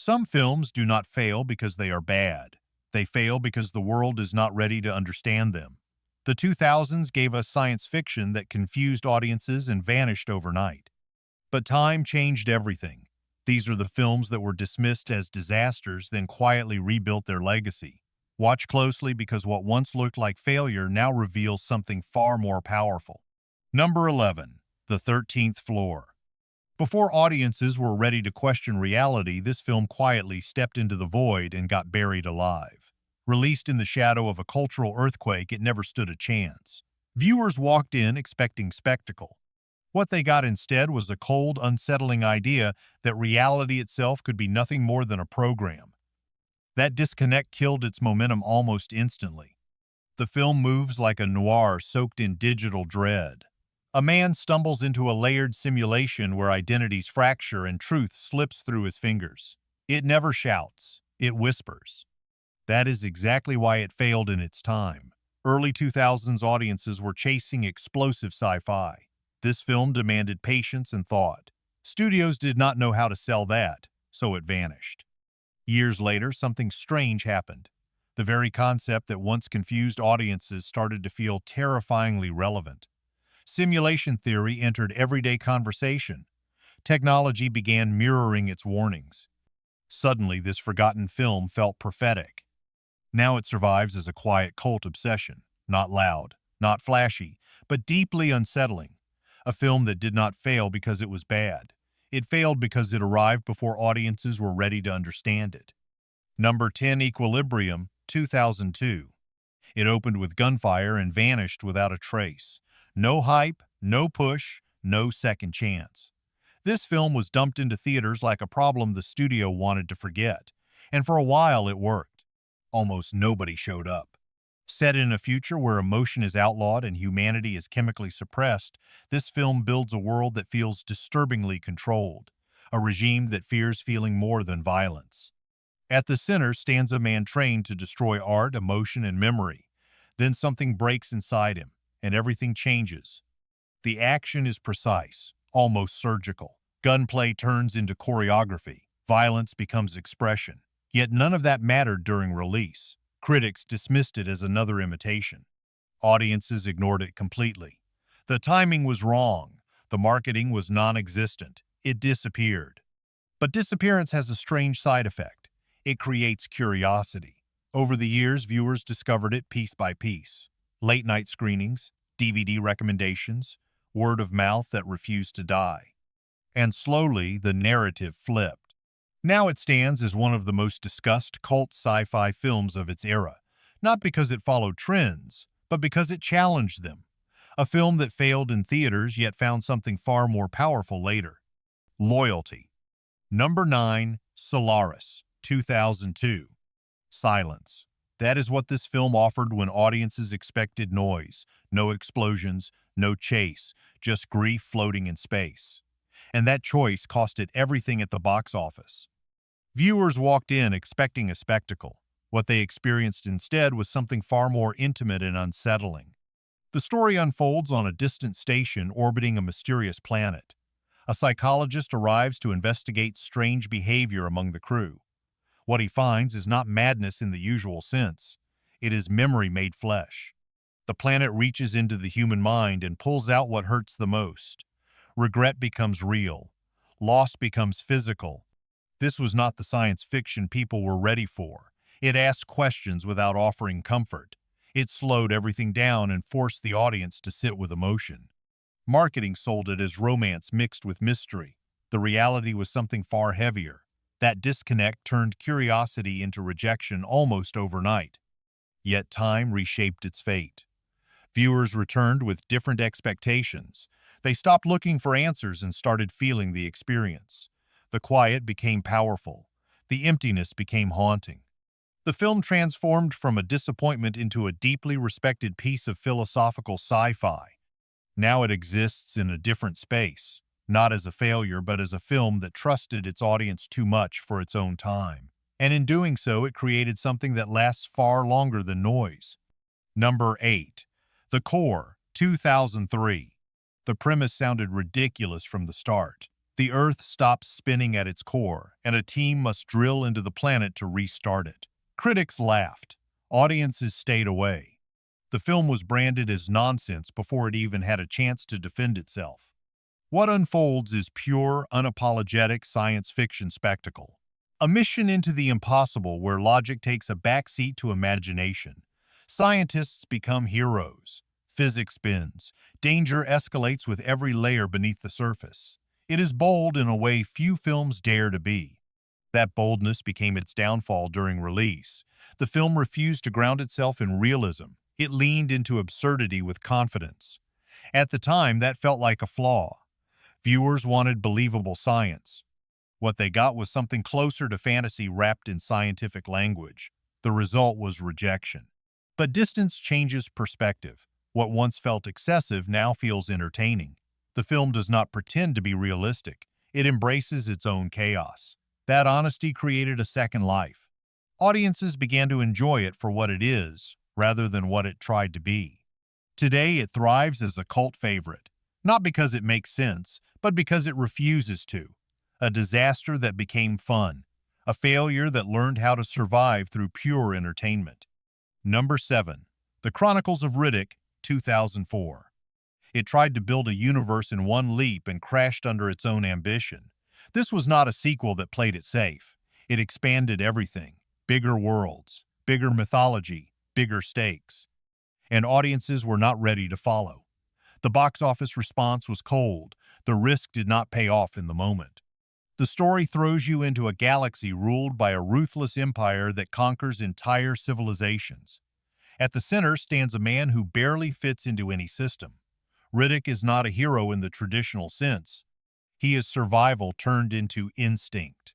Some films do not fail because they are bad. They fail because the world is not ready to understand them. The 2000s gave us science fiction that confused audiences and vanished overnight. But time changed everything. These are the films that were dismissed as disasters, then quietly rebuilt their legacy. Watch closely because what once looked like failure now reveals something far more powerful. Number 11. The 13th Floor. Before audiences were ready to question reality, this film quietly stepped into the void and got buried alive. Released in the shadow of a cultural earthquake, it never stood a chance. Viewers walked in expecting spectacle. What they got instead was a cold, unsettling idea that reality itself could be nothing more than a program. That disconnect killed its momentum almost instantly. The film moves like a noir soaked in digital dread. A man stumbles into a layered simulation where identities fracture and truth slips through his fingers. It never shouts, it whispers. That is exactly why it failed in its time. Early 2000s audiences were chasing explosive sci-fi. This film demanded patience and thought. Studios did not know how to sell that, so it vanished. Years later, something strange happened. The very concept that once confused audiences started to feel terrifyingly relevant. Simulation theory entered everyday conversation. Technology began mirroring its warnings. Suddenly, this forgotten film felt prophetic. Now it survives as a quiet cult obsession, not loud, not flashy, but deeply unsettling. A film that did not fail because it was bad. It failed because it arrived before audiences were ready to understand it. Number 10. Equilibrium, 2002. It opened with gunfire and vanished without a trace. No hype, no push, no second chance. This film was dumped into theaters like a problem the studio wanted to forget, and for a while it worked. Almost nobody showed up. Set in a future where emotion is outlawed and humanity is chemically suppressed, this film builds a world that feels disturbingly controlled, a regime that fears feeling more than violence. At the center stands a man trained to destroy art, emotion, and memory. Then something breaks inside him, and everything changes. The action is precise, almost surgical. Gunplay turns into choreography. Violence becomes expression. Yet none of that mattered during release. Critics dismissed it as another imitation. Audiences ignored it completely. The timing was wrong. The marketing was non-existent. It disappeared. But disappearance has a strange side effect. It creates curiosity. Over the years, viewers discovered it piece by piece. Late-night screenings, DVD recommendations, word of mouth that refused to die. And slowly, the narrative flipped. Now it stands as one of the most discussed cult sci-fi films of its era, not because it followed trends, but because it challenged them. A film that failed in theaters yet found something far more powerful later. Loyalty. Number 9. Solaris, 2002. Silence. That is what this film offered when audiences expected noise. No explosions, no chase, just grief floating in space. And that choice cost it everything at the box office. Viewers walked in expecting a spectacle. What they experienced instead was something far more intimate and unsettling. The story unfolds on a distant station orbiting a mysterious planet. A psychologist arrives to investigate strange behavior among the crew. What he finds is not madness in the usual sense. It is memory made flesh. The planet reaches into the human mind and pulls out what hurts the most. Regret becomes real. Loss becomes physical. This was not the science fiction people were ready for. It asked questions without offering comfort. It slowed everything down and forced the audience to sit with emotion. Marketing sold it as romance mixed with mystery. The reality was something far heavier. That disconnect turned curiosity into rejection almost overnight. Yet time reshaped its fate. Viewers returned with different expectations. They stopped looking for answers and started feeling the experience. The quiet became powerful. The emptiness became haunting. The film transformed from a disappointment into a deeply respected piece of philosophical sci-fi. Now it exists in a different space, not as a failure but as a film that trusted its audience too much for its own time. And in doing so, it created something that lasts far longer than noise. Number 8. The Core, 2003. The premise sounded ridiculous from the start. The Earth stops spinning at its core, and a team must drill into the planet to restart it. Critics laughed. Audiences stayed away. The film was branded as nonsense before it even had a chance to defend itself. What unfolds is pure, unapologetic science fiction spectacle. A mission into the impossible where logic takes a backseat to imagination. Scientists become heroes. Physics bends. Danger escalates with every layer beneath the surface. It is bold in a way few films dare to be. That boldness became its downfall during release. The film refused to ground itself in realism. It leaned into absurdity with confidence. At the time, that felt like a flaw. Viewers wanted believable science. What they got was something closer to fantasy wrapped in scientific language. The result was rejection. But distance changes perspective. What once felt excessive now feels entertaining. The film does not pretend to be realistic. It embraces its own chaos. That honesty created a second life. Audiences began to enjoy it for what it is, rather than what it tried to be. Today, it thrives as a cult favorite, not because it makes sense, but because it refuses to. A disaster that became fun. A failure that learned how to survive through pure entertainment. Number 7. The Chronicles of Riddick, 2004. It tried to build a universe in one leap and crashed under its own ambition. This was not a sequel that played it safe. It expanded everything. Bigger worlds, bigger mythology, bigger stakes. And audiences were not ready to follow. The box office response was cold. The risk did not pay off in the moment. The story throws you into a galaxy ruled by a ruthless empire that conquers entire civilizations. At the center stands a man who barely fits into any system. Riddick is not a hero in the traditional sense. He is survival turned into instinct.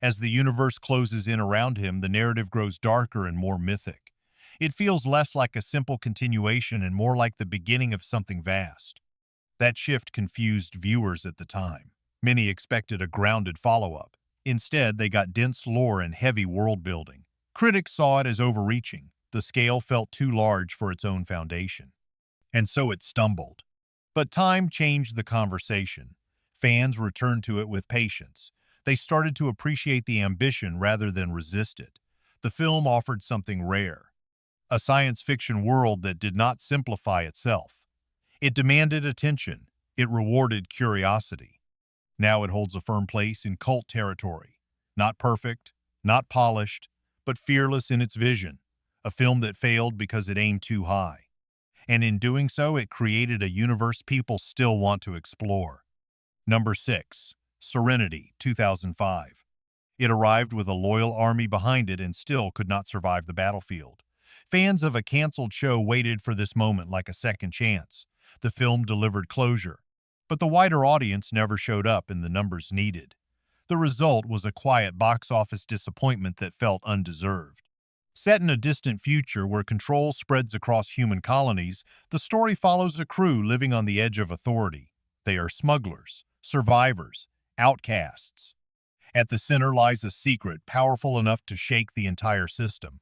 As the universe closes in around him, the narrative grows darker and more mythic. It feels less like a simple continuation and more like the beginning of something vast. That shift confused viewers at the time. Many expected a grounded follow-up. Instead, they got dense lore and heavy world-building. Critics saw it as overreaching. The scale felt too large for its own foundation. And so it stumbled. But time changed the conversation. Fans returned to it with patience. They started to appreciate the ambition rather than resist it. The film offered something rare. A science fiction world that did not simplify itself. It demanded attention. It rewarded curiosity. Now it holds a firm place in cult territory. Not perfect, not polished, but fearless in its vision. A film that failed because it aimed too high. And in doing so, it created a universe people still want to explore. Number 6. Serenity, 2005. It arrived with a loyal army behind it and still could not survive the battlefield. Fans of a canceled show waited for this moment like a second chance. The film delivered closure, but the wider audience never showed up in the numbers needed. The result was a quiet box office disappointment that felt undeserved. Set in a distant future where control spreads across human colonies, the story follows a crew living on the edge of authority. They are smugglers, survivors, outcasts. At the center lies a secret powerful enough to shake the entire system.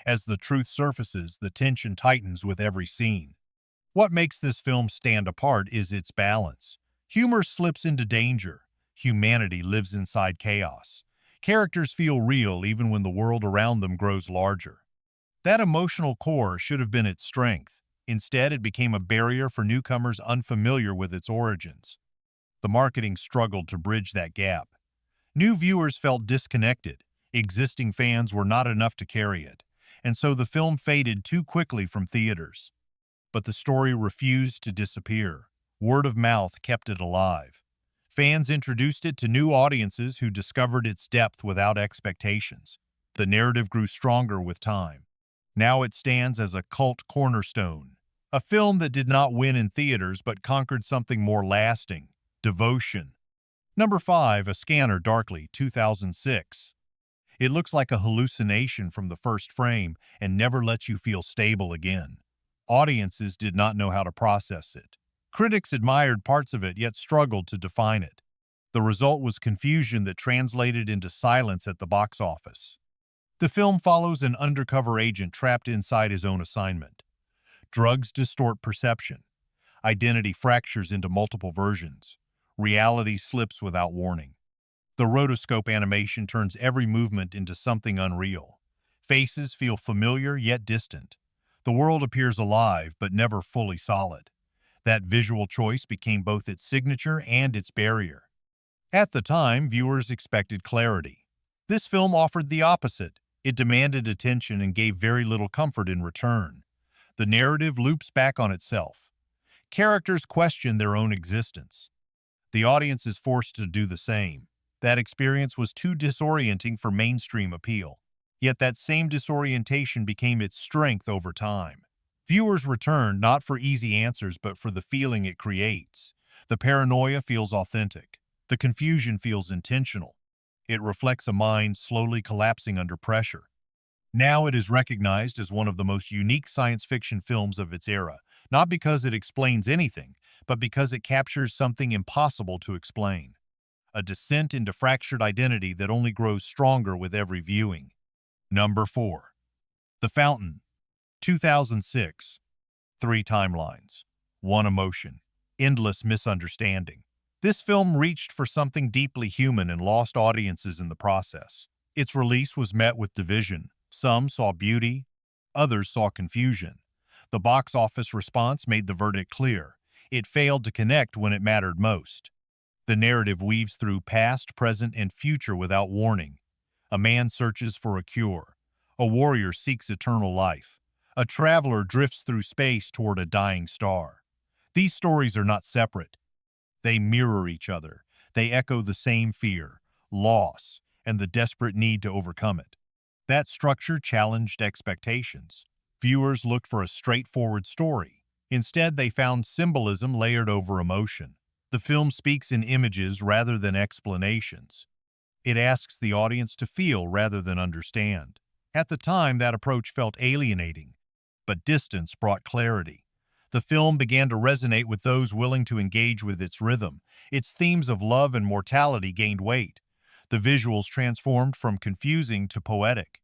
As the truth surfaces, the tension tightens with every scene. What makes this film stand apart is its balance. Humor slips into danger. Humanity lives inside chaos. Characters feel real even when the world around them grows larger. That emotional core should have been its strength. Instead, it became a barrier for newcomers unfamiliar with its origins. The marketing struggled to bridge that gap. New viewers felt disconnected. Existing fans were not enough to carry it, and so the film faded too quickly from theaters. But the story refused to disappear. Word of mouth kept it alive. Fans introduced it to new audiences who discovered its depth without expectations. The narrative grew stronger with time. Now it stands as a cult cornerstone. A film that did not win in theaters but conquered something more lasting: devotion. Number 5, A Scanner Darkly, 2006. It looks like a hallucination from the first frame and never lets you feel stable again. Audiences did not know how to process it. Critics admired parts of it yet struggled to define it. The result was confusion that translated into silence at the box office. The film follows an undercover agent trapped inside his own assignment. Drugs distort perception. Identity fractures into multiple versions. Reality slips without warning. The rotoscope animation turns every movement into something unreal. Faces feel familiar yet distant. The world appears alive but never fully solid. That visual choice became both its signature and its barrier. At the time, viewers expected clarity. This film offered the opposite. It demanded attention and gave very little comfort in return. The narrative loops back on itself. Characters question their own existence. The audience is forced to do the same. That experience was too disorienting for mainstream appeal. Yet that same disorientation became its strength over time. Viewers return not for easy answers but for the feeling it creates. The paranoia feels authentic. The confusion feels intentional. It reflects a mind slowly collapsing under pressure. Now it is recognized as one of the most unique science fiction films of its era, not because it explains anything, but because it captures something impossible to explain. A descent into fractured identity that only grows stronger with every viewing. Number 4. The Fountain, 2006. 3 timelines. 1 emotion. Endless misunderstanding. This film reached for something deeply human and lost audiences in the process. Its release was met with division. Some saw beauty, others saw confusion. The box office response made the verdict clear. It failed to connect when it mattered most. The narrative weaves through past, present, and future without warning. A man searches for a cure. A warrior seeks eternal life. A traveler drifts through space toward a dying star. These stories are not separate. They mirror each other. They echo the same fear, loss, and the desperate need to overcome it. That structure challenged expectations. Viewers looked for a straightforward story. Instead, they found symbolism layered over emotion. The film speaks in images rather than explanations. It asks the audience to feel rather than understand. At the time, that approach felt alienating, but distance brought clarity. The film began to resonate with those willing to engage with its rhythm. Its themes of love and mortality gained weight. The visuals transformed from confusing to poetic.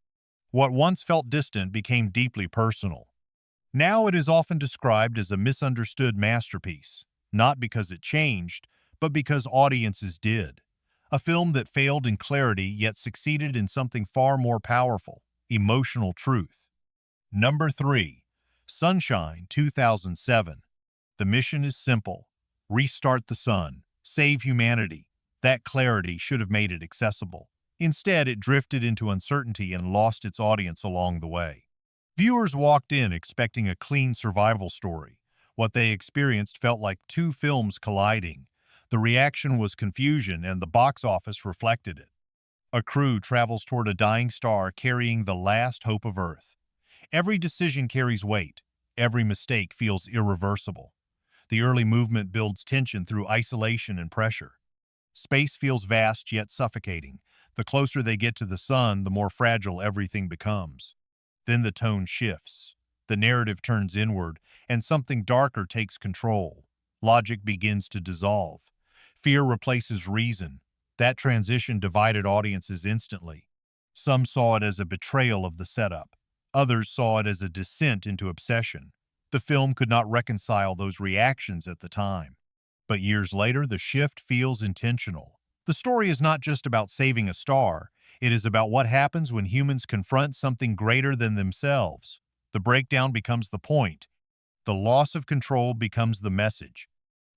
What once felt distant became deeply personal. Now it is often described as a misunderstood masterpiece, not because it changed, but because audiences did. A film that failed in clarity yet succeeded in something far more powerful: emotional truth. Number 3. Sunshine, 2007. The mission is simple: restart the sun, save humanity. That clarity should have made it accessible. Instead, it drifted into uncertainty and lost its audience along the way. Viewers walked in expecting a clean survival story. What they experienced felt like 2 films colliding. The reaction was confusion, and the box office reflected it. A crew travels toward a dying star carrying the last hope of Earth. Every decision carries weight. Every mistake feels irreversible. The early movement builds tension through isolation and pressure. Space feels vast yet suffocating. The closer they get to the sun, the more fragile everything becomes. Then the tone shifts. The narrative turns inward, and something darker takes control. Logic begins to dissolve. Fear replaces reason. That transition divided audiences instantly. Some saw it as a betrayal of the setup. Others saw it as a descent into obsession. The film could not reconcile those reactions at the time. But years later, the shift feels intentional. The story is not just about saving a star. It is about what happens when humans confront something greater than themselves. The breakdown becomes the point. The loss of control becomes the message.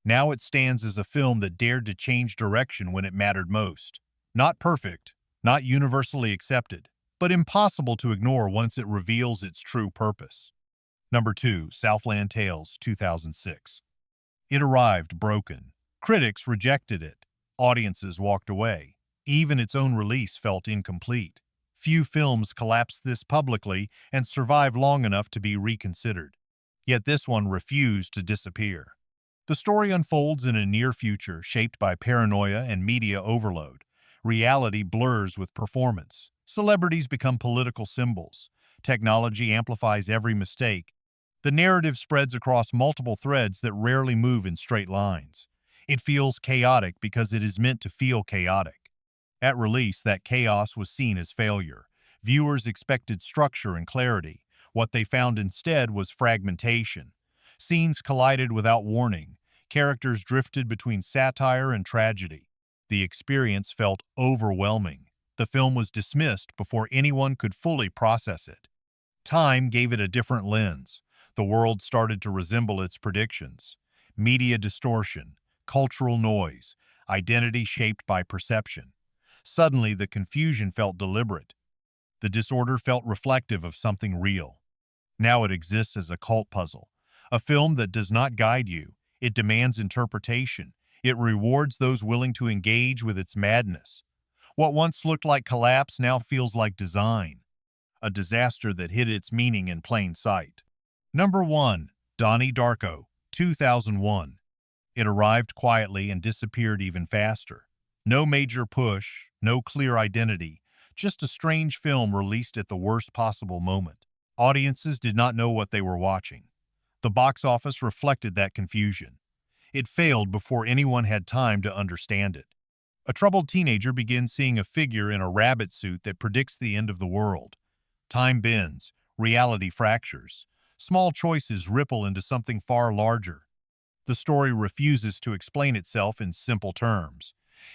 Now it stands as a film that dared to change direction when it mattered most. Not perfect, not universally accepted, but impossible to ignore once it reveals its true purpose. Number 2. Southland Tales, 2006. It arrived broken. Critics rejected it. Audiences walked away. Even its own release felt incomplete. Few films collapse this publicly and survive long enough to be reconsidered. Yet this one refused to disappear. The story unfolds in a near future shaped by paranoia and media overload. Reality blurs with performance. Celebrities become political symbols. Technology amplifies every mistake. The narrative spreads across multiple threads that rarely move in straight lines. It feels chaotic because it is meant to feel chaotic. At release, that chaos was seen as failure. Viewers expected structure and clarity. What they found instead was fragmentation. Scenes collided without warning. Characters drifted between satire and tragedy. The experience felt overwhelming. The film was dismissed before anyone could fully process it. Time gave it a different lens. The world started to resemble its predictions. Media distortion, cultural noise, identity shaped by perception. Suddenly, the confusion felt deliberate. The disorder felt reflective of something real. Now it exists as a cult puzzle, a film that does not guide you. It demands interpretation. It rewards those willing to engage with its madness. What once looked like collapse now feels like design, a disaster that hid its meaning in plain sight. Number 1. Donnie Darko, 2001. It arrived quietly and disappeared even faster. No major push, no clear identity, just a strange film released at the worst possible moment. Audiences did not know what they were watching. The box office reflected that confusion. It failed before anyone had time to understand it. A troubled teenager begins seeing a figure in a rabbit suit that predicts the end of the world. Time bends, reality fractures. Small choices ripple into something far larger. The story refuses to explain itself in simple terms.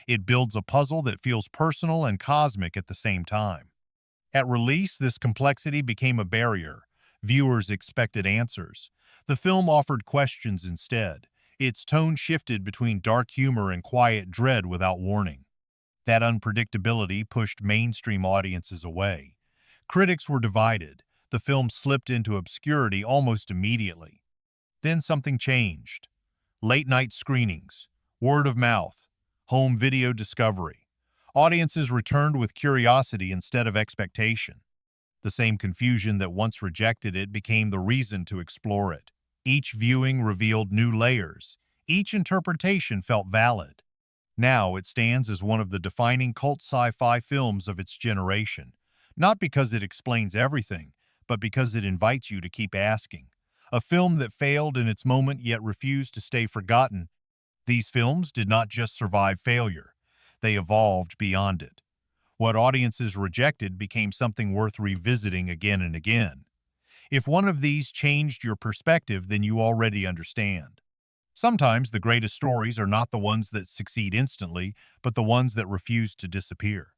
It builds a puzzle that feels personal and cosmic at the same time. At release, this complexity became a barrier. Viewers expected answers. The film offered questions instead. Its tone shifted between dark humor and quiet dread without warning. That unpredictability pushed mainstream audiences away. Critics were divided. The film slipped into obscurity almost immediately. Then something changed. Late-night screenings, word of mouth, home video discovery. Audiences returned with curiosity instead of expectation. The same confusion that once rejected it became the reason to explore it. Each viewing revealed new layers. Each interpretation felt valid. Now it stands as one of the defining cult sci-fi films of its generation, not because it explains everything, but because it invites you to keep asking. A film that failed in its moment yet refused to stay forgotten. These films did not just survive failure. They evolved beyond it. What audiences rejected became something worth revisiting again and again. If one of these changed your perspective, then you already understand. Sometimes the greatest stories are not the ones that succeed instantly, but the ones that refuse to disappear.